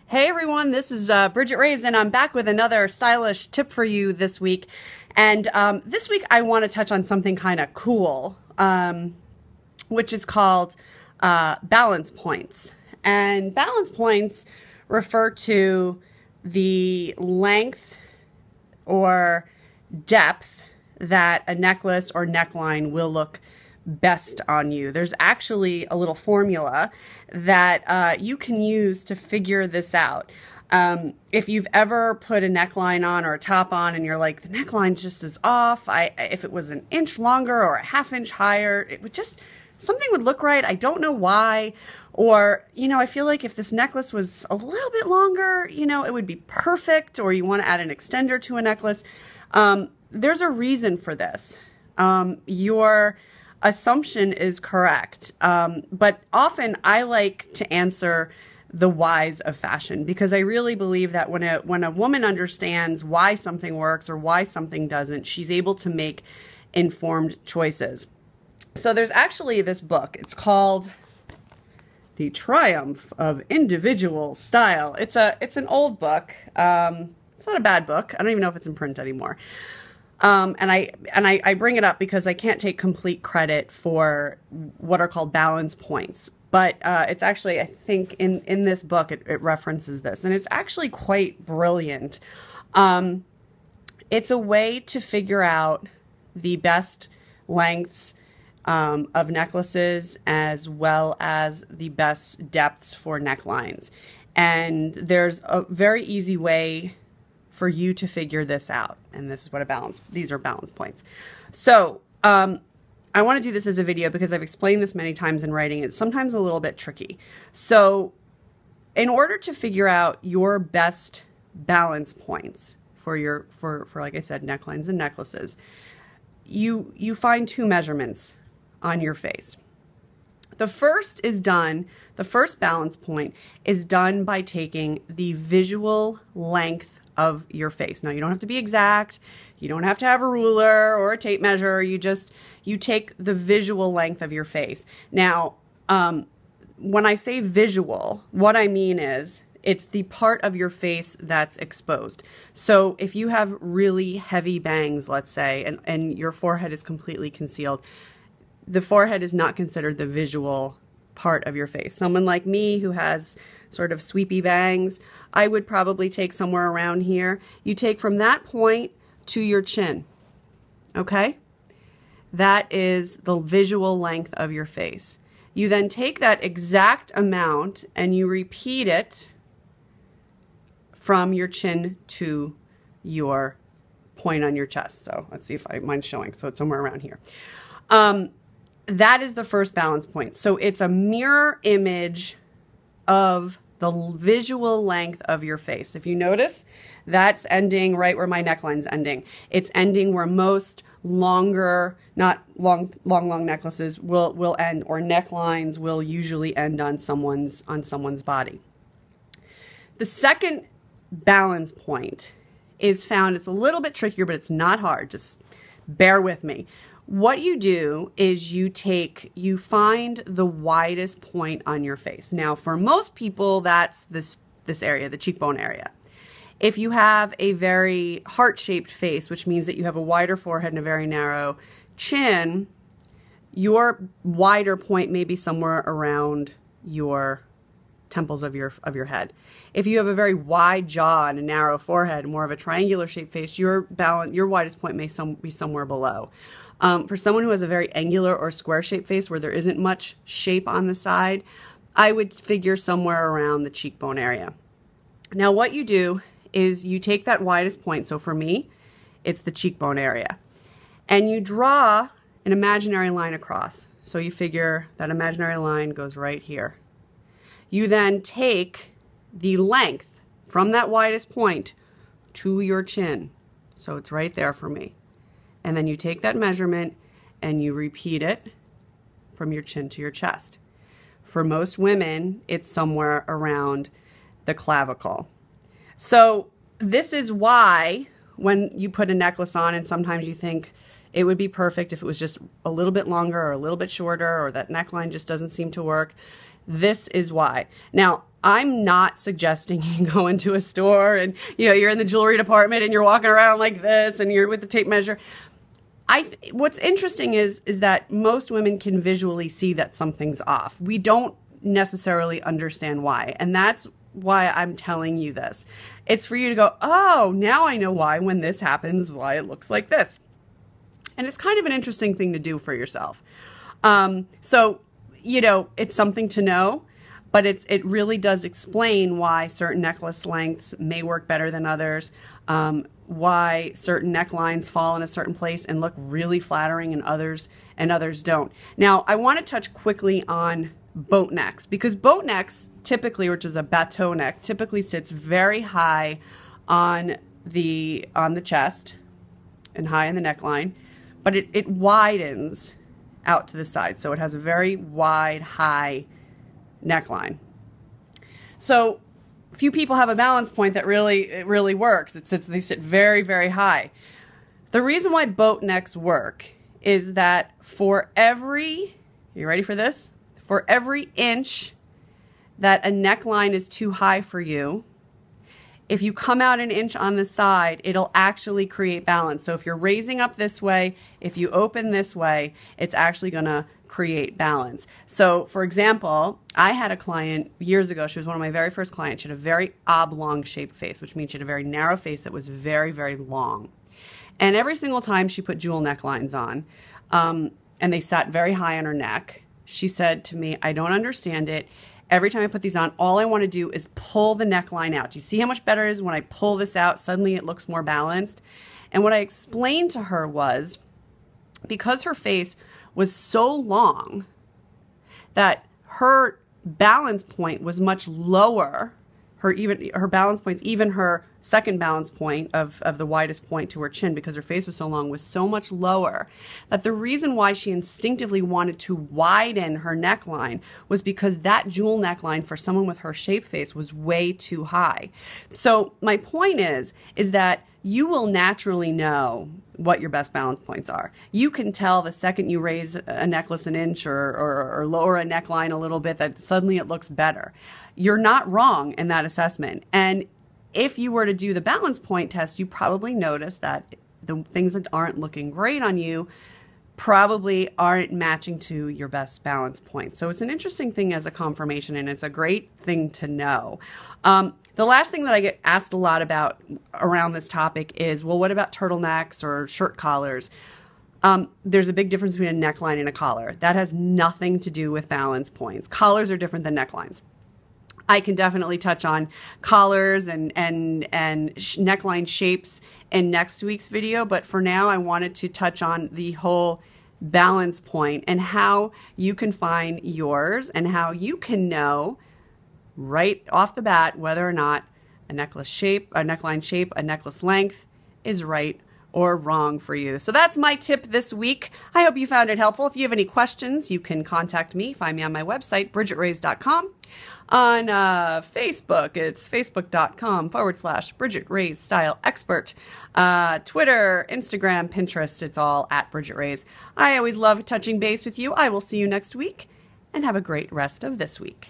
Hey everyone, this is Bridget Reyes, and I'm back with another stylish tip for you this week. And this week I want to touch on something kind of cool, which is called balance points. And balance points refer to the length or depth that a necklace or neckline will look best on you. There's actually a little formula that you can use to figure this out. If you've ever put a neckline on or a top on and you're like, the neckline just is off. If it was an inch longer or a half inch higher, it would just, something would look right. I don't know why. Or, I feel like if this necklace was a little bit longer, it would be perfect. Or you want to add an extender to a necklace. There's a reason for this. Your assumption is correct. But often I like to answer the whys of fashion, because I really believe that when a woman understands why something works or why something doesn't, she's able to make informed choices. So there's actually this book. It's called The Triumph of Individual Style. It's an old book. It's not a bad book. I don't even know if it's in print anymore. And I bring it up because I can't take complete credit for what are called balance points. But it's actually, I think, in this book, it references this. And it's actually quite brilliant. It's a way to figure out the best lengths of necklaces as well as the best depths for necklines. And there's a very easy way for you to figure this out. And this is what these are balance points. So, I want to do this as a video because I've explained this many times in writing. It's sometimes a little bit tricky. So, in order to figure out your best balance points for like I said, necklines and necklaces, you find two measurements on your face. The first balance point is done by taking the visual length of your face. Now, you don't have to be exact. You don't have to have a ruler or a tape measure. You take the visual length of your face. Now, when I say visual, what I mean is it's the part of your face that's exposed. So if you have really heavy bangs, let's say, and your forehead is completely concealed, the forehead is not considered the visual part of your face. Someone like me who has sort of sweepy bangs, I would probably take somewhere around here. You take from that point to your chin, okay? That is the visual length of your face. You then take that exact amount and you repeat it from your chin to your point on your chest. So let's see if mine's showing. So it's somewhere around here. That is the first balance point. So it's a mirror image of the visual length of your face. If you notice, that's ending right where my neckline's ending. It's ending where most longer, not long necklaces will end, or necklines will usually end on someone's body. The second balance point is found, it's a little bit trickier, but it's not hard. Just bear with me. What you do is you find the widest point on your face. Now, for most people, that's this area, the cheekbone area. If you have a very heart-shaped face, which means that you have a wider forehead and a very narrow chin, your wider point may be somewhere around your temples of your head. If you have a very wide jaw and a narrow forehead, more of a triangular shaped face, your widest point may be somewhere below. For someone who has a very angular or square shaped face where there isn't much shape on the side, I would figure somewhere around the cheekbone area. Now what you do is you take that widest point, so for me, it's the cheekbone area, and you draw an imaginary line across. So you figure that imaginary line goes right here. You then take the length from that widest point to your chin. So it's right there for me. And then you take that measurement and you repeat it from your chin to your chest. For most women, it's somewhere around the clavicle. So this is why when you put a necklace on and sometimes you think it would be perfect if it was just a little bit longer or a little bit shorter, or that neckline just doesn't seem to work, this is why. Now, I'm not suggesting you go into a store and, you're in the jewelry department and you're walking around like this and you're with the tape measure. What's interesting is that most women can visually see that something's off. We don't necessarily understand why. And that's why I'm telling you this. It's for you to go, oh, now I know why when this happens, why it looks like this. And it's kind of an interesting thing to do for yourself. So, it's something to know. But it really does explain why certain necklace lengths may work better than others, why certain necklines fall in a certain place and look really flattering and others don't. Now, I want to touch quickly on boat necks, because boat necks typically, which is a bateau neck, typically sits very high on the chest and high in the neckline, but it widens out to the side. So it has a very wide, high neckline. So few people have a balance point that really works. They sit very, very high. The reason why boat necks work is that for every, you ready for this? For every inch that a neckline is too high for you, if you come out an inch on the side, it'll actually create balance. So if you're raising up this way, if you open this way, it's actually going to create balance. So for example, I had a client years ago. She was one of my very first clients. She had a very oblong shaped face, which means she had a very narrow face that was very, very long. And every single time she put jewel necklines on, and they sat very high on her neck, she said to me, I don't understand it. Every time I put these on, all I want to do is pull the neckline out. Do you see how much better it is when I pull this out? Suddenly it looks more balanced. And what I explained to her was, because her face was so long that her balance point was much lower, her balance points, even her second balance point of the widest point to her chin, because her face was so long, was so much lower, that the reason why she instinctively wanted to widen her neckline was because that jewel neckline for someone with her shaped face was way too high. So my point is that you will naturally know what your best balance points are. You can tell the second you raise a necklace an inch or lower a neckline a little bit that suddenly it looks better. You're not wrong in that assessment. And if you were to do the balance point test, you probably notice that the things that aren't looking great on you probably aren't matching to your best balance point. So it's an interesting thing as a confirmation, and it's a great thing to know. The last thing that I get asked a lot about around this topic is, well, what about turtlenecks or shirt collars? There's a big difference between a neckline and a collar. That has nothing to do with balance points. Collars are different than necklines. I can definitely touch on collars and neckline shapes in next week's video, but for now I wanted to touch on the whole balance point and how you can find yours and how you can know right off the bat whether or not a necklace shape, a neckline shape, a necklace length is right or wrong for you. So that's my tip this week. I hope you found it helpful. If you have any questions, you can contact me. Find me on my website, bridgetterais.com. On Facebook, it's facebook.com/Bridgette Ray's Style Expert. Twitter, Instagram, Pinterest, it's all at Bridgette Ray's. I always love touching base with you. I will see you next week, and have a great rest of this week.